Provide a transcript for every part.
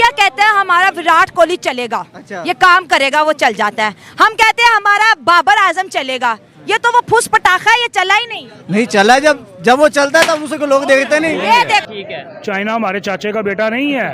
India कहते हैं हमारा विराट कोहली चलेगा, अच्छा। ये काम करेगा, वो चल जाता है। हम कहते हैं हमारा बाबर आजम चलेगा, ये तो वो फुस पटाखा है, ये चला ही नहीं चला। जब वो चलता है तब उसको लोग देखते नहीं। ये देख, ठीक है, चाइना हमारे चाचे का बेटा नहीं है,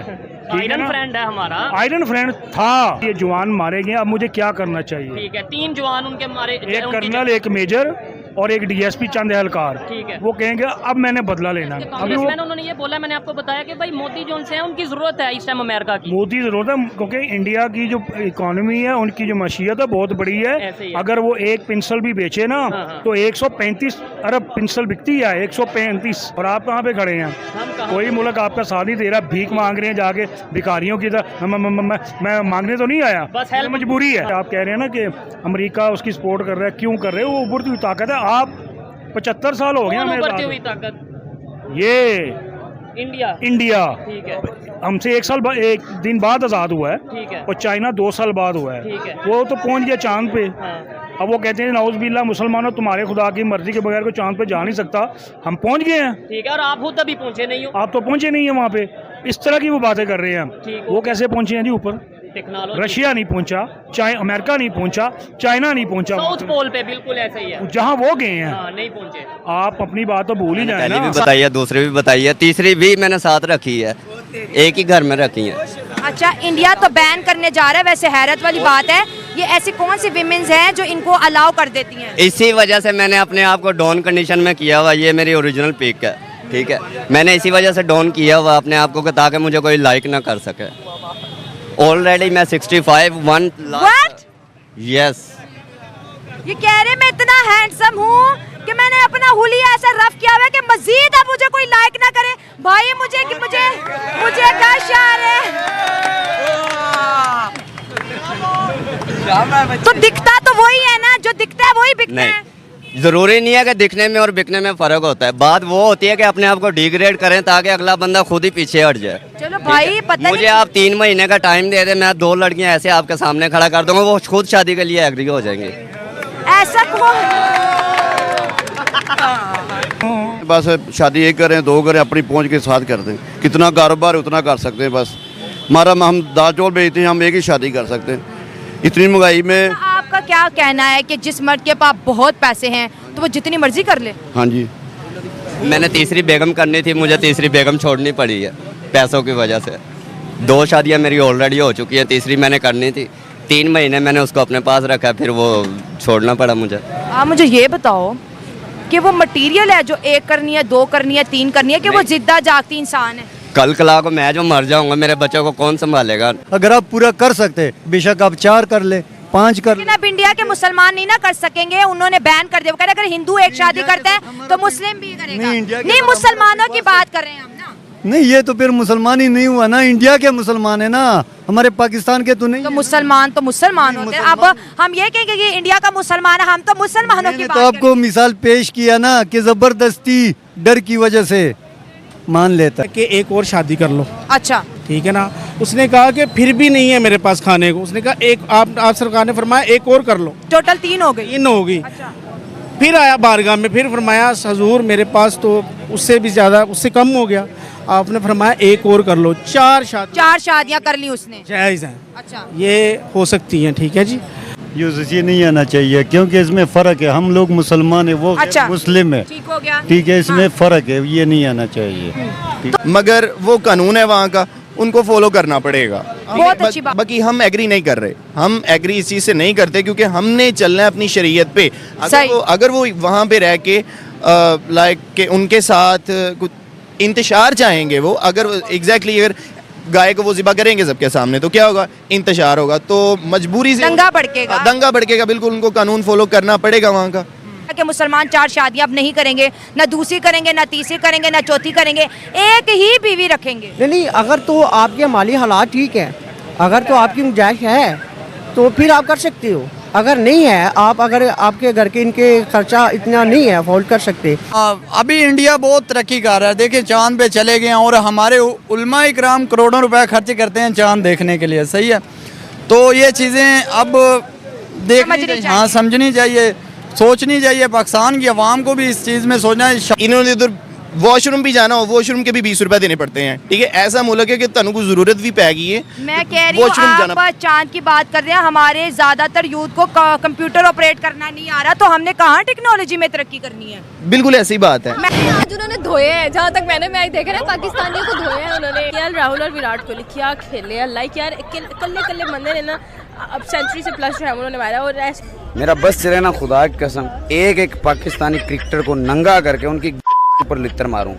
आयरन फ्रेंड है हमारा। आयरन फ्रेंड था। ये जवान मारे गए, अब मुझे क्या करना चाहिए? ठीक है, 3 जवान उनके मारे, एक उनकी कर्नल, एक मेजर और एक डीएसपी चंद एहलकार। ठीक है। वो कहेंगे अब मैंने बदला लेना। अभी वो कांग्रेसमैन उन्होंने ये बोला, मैंने आपको बताया कि भाई मोदी जो उनसे है उनकी जरूरत है इस टाइम अमेरिका की। मोदी जरूरत है, क्योंकि इंडिया की जो इकोनॉमी है, उनकी जो मशीयत है बहुत बड़ी ऐसे है। ही है। अगर वो एक पिंसल भी बेचे ना हाँ। तो 135 अरब पिंसल बिकती है, 135। और आप कहाँ पे खड़े हैं? हम कहाँ? कोई मुल्क आपका साथ नहीं दे रहा, भीख मांग रहे हैं जाके भिखारियों की तरह। मैं मांगने तो नहीं आया, बस हेल्प। मजबूरी है। आप कह रहे हैं ना कि अमेरिका उसकी सपोर्ट कर रहा है, क्यों कर रहे हो? वो उभरती हुई ताकत है। आप 75 साल हो गए कौन हमें उभरती साथ। हुई ताकत? ये इंडिया ठीक है, हमसे एक दिन बाद आज़ाद हुआ है, ठीक है, और चाइना 2 साल बाद हुआ ठीक है। वो तो पहुंच गया चांद पे। हाँ। अब वो कहते हैं नाउज़ुबिल्लाह मुसलमानों, तुम्हारे खुदा की मर्जी के बगैर कोई चांद पे जा नहीं सकता। हम पहुंच गए हैं, ठीक है, और आप खुद अभी पहुंचे नहीं हो। आप तो पहुंचे नहीं है वहाँ पे। इस तरह की वो बातें कर रहे हैं ठीक हम। वो कैसे पहुंचे हैं जी ऊपर? टेक्नोलॉजी, रशिया नहीं पहुंचा, अमेरिका नहीं पहुंचा, चाइना नहीं पहुंचा। साउथ पोल पे बिल्कुल ऐसा ही है। जहाँ वो गए हैं, हाँ, नहीं पहुंचे। आप अपनी बात तो भूल ही जाए पहली ना। भी बताई है, दूसरी भी बताई है, तीसरी भी मैंने साथ रखी है, एक ही घर में रखी है। अच्छा, इंडिया तो बैन करने जा रहा है। वैसे हैरत वाली बात है, ये ऐसी कौन सी विमेंस हैं जो इनको अलाउ कर देती हैं? इसी वजह से मैंने अपने आप को डॉन कंडीशन में किया हुआ। ये मेरी ओरिजिनल पिक है, ठीक है। मैंने इसी वजह से डॉन किया हुआ अपने आप को, ताकि मुझे कोई लाइक ना कर सके। ऑलरेडी मैं 65 1 What? यस। ये कह रहे मैं इतना हैंडसम हूँ कि मैंने अपना हुलिया ऐसा रफ किया हुआ है कि मजीद अब मुझे कोई लाइक ना करे। भाई मुझे गश आ रहे। तो दिखता तो वही है ना, जो दिखता है वही बिकता है। नहीं, जरूरी नहीं है कि दिखने में और बिकने में फर्क होता है। बात वो होती है कि अपने आप को डिग्रेड करें ताकि अगला बंदा खुद ही पीछे हट जाए। चलो भाई, पता मुझे नहीं आप 3 महीने का टाइम दे दे, मैं 2 लड़कियां ऐसे आपके सामने खड़ा कर दूंगा, वो खुद शादी के लिए एग्री हो जाएंगे। ऐसा कौन। बस शादी एक करें, 2 करें, अपनी पहुंच के साथ कर दें। कितना कारोबार उतना कर सकते हैं। बस हम दाल चौल बेचते हैं, हम एक ही शादी कर सकते हैं। इतनी महंगाई में। आपका क्या कहना है कि जिस मर्द के पास बहुत पैसे हैं तो वो जितनी मर्जी कर ले? हाँ जी। मैंने तीसरी बेगम करनी थी, मुझे तीसरी बेगम छोड़नी पड़ी है पैसों की वजह से। 2 शादियां मेरी ऑलरेडी हो चुकी हैं, तीसरी मैंने करनी थी। 3 महीने मैंने उसको अपने पास रखा, फिर वो छोड़ना पड़ा मुझे। आप मुझे ये बताओ कि वो मटेरियल है जो 1 करनी है, 2 करनी है, 3 करनी है, कि वो जिद्दा जागती इंसान है? कल कला को मैं जो मर जाऊंगा, मेरे बच्चों को कौन संभालेगा? अगर आप पूरा कर सकते, बेशक आप 4 कर ले, 5 कर ले। लेकिन अब इंडिया के मुसलमान नहीं ना कर सकेंगे, उन्होंने बैन कर दिया। वो कह रहे अगर हिंदू एक शादी करता है तो मुस्लिम भी करेगा। नहीं, मुसलमानों की बात कर रहे हैं हम ना। नहीं, ये तो फिर मुसलमान ही नहीं हुआ ना, इंडिया के मुसलमान है ना, हमारे पाकिस्तान के तो नहीं तो है। मुसलमान होते हैं। अब हम ये कहेंगे कि इंडिया का मुसलमान है, हम तो मुसलमानों की मैंने बात तो आपको मिसाल पेश किया ना कि जबरदस्ती डर की वजह से मान लेता है। कि एक और शादी कर लो, अच्छा, ठीक है ना। उसने कहा कि फिर भी नहीं है मेरे पास खाने को। उसने कहा एक आप सरकार ने फरमाया एक और कर लो, टोटल 3 हो गई। 3 हो गई। अच्छा। फिर आया बारगाह में, फिर फरमाया हजूर मेरे पास तो उससे भी ज़्यादा, उससे कम हो गया। आपने फरमाया एक और कर लो। 4 शादियां कर ली उसने। जायज़ हैं, अच्छा, ये हो सकती हैं, ठीक है जी। ये नहीं आना चाहिए क्योंकि इसमें फ़र्क है। हम लोग मुसलमान है, वो अच्छा, मुस्लिम है, ठीक हो गया। ठीक है। इसमें फ़र्क है, ये नहीं आना चाहिए। मगर वो कानून है वहाँ का, उनको फॉलो करना पड़ेगा। बहुत अच्छी बात। बाकी हम एग्री नहीं कर रहे, हम एग्री इस चीज़ से नहीं करते क्योंकि हमने चलना है अपनी शरीयत पे। अगर वो वहाँ पे रह के लाइक के उनके साथ कुछ इंतशार चाहेंगे, वो अगर एग्जैक्टली अगर गाय को वो ज़िबा करेंगे सबके सामने तो क्या होगा? इंतशार होगा। तो मजबूरी से दंगा भड़केगा। दंगा भड़केगा, बिल्कुल उनको कानून फॉलो करना पड़ेगा वहाँ का। कि मुसलमान 4 शादियां अब नहीं करेंगे, ना दूसरी करेंगे, ना तीसरी करेंगे, ना चौथी करेंगे, एक ही बीवी रखेंगे। नहीं, अगर तो आपके माली हालात ठीक है, अगर तो आपकी गुंजाइश है तो फिर आप कर सकते हो। अगर नहीं है, अगर आपके घर के इनके खर्चा इतना नहीं है अफोर्ड कर सकते। अभी इंडिया बहुत तरक्की कर रहा है। देखिए चांद पे चले गए और हमारे उलमा इकराम करोड़ों रुपए खर्च करते हैं चांद देखने के लिए, सही है। तो ये चीज़ें अब देखनी चाहिए, हाँ समझनी चाहिए, सोचनी चाहिए। पाकिस्तान की आवाम को भी इस चीज़ में सोचना है। इन्होंने उधर वॉशरूम भी जाना हो, वॉशरूम के भी 20 रुपए देने पड़ते हैं। ठीक है, ऐसा मुल्क है कि तुहानू कोई जरूरत भी पै गई है, मैं कह रही हूँ आप चांद की बात कर रहे हैं, हमारे ज्यादातर यूथ को कंप्यूटर ऑपरेट करना नहीं आ रहा, तो हमने कहाँ टेक्नोलॉजी में तरक्की करनी है। बिल्कुल ऐसी बात है। जिन्होंने धोए हैं, जहाँ तक मैंने मैच देखा ना, पाकिस्तानियों को धोए हैं उन्होंने। यार राहुल और विराट कोहली क्या खेले हैं, लाइक यार कल्ले बंदे ने ना, अब सेंचुरी से प्लस जो है उन्होंने मारा। और मेरा बस चले ना खुदा की कसम, एक पाकिस्तानी क्रिकेटर को नंगा करके उनकी ऊपर लित्तर मारूं।